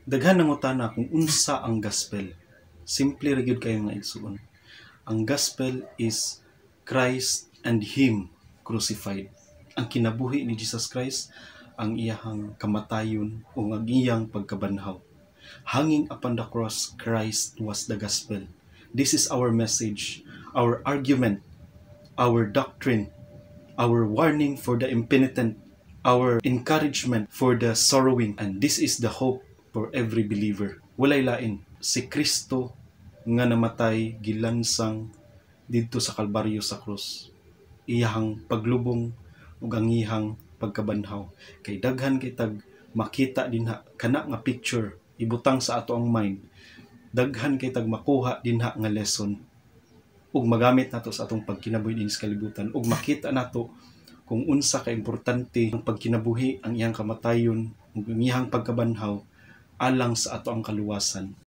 Daghan nangutana kung unsa ang gospel. Simple ra gyud kayo mga igsoon. Ang gospel is Christ and Him crucified. Ang kinabuhi ni Jesus Christ, ang iyahang kamatayon o ang iyang pagkabanhaw. Hanging upon the cross, Christ was the gospel. This is our message, our argument, our doctrine, our warning for the impenitent, our encouragement for the sorrowing, and this is the hope for every believer. Walay lain, si Kristo nga namatay gilansang didto sa Kalbaryo sa krus. Iyahang paglubong ug ang iyahang pagkabanhaw. Kay daghan kitag makita dinha kana nga picture ibutang sa ato ang mind. Daghan kitag makuha dinha nga lesson ug magamit nato sa atong pagkinabuhi dinhi sa kalibutan ug makita nato kung unsa ka importante ang pagkinabuhi, ang iyang kamatayon ug ang iyang pagkabanhaw alang sa ato ang kaluwasan.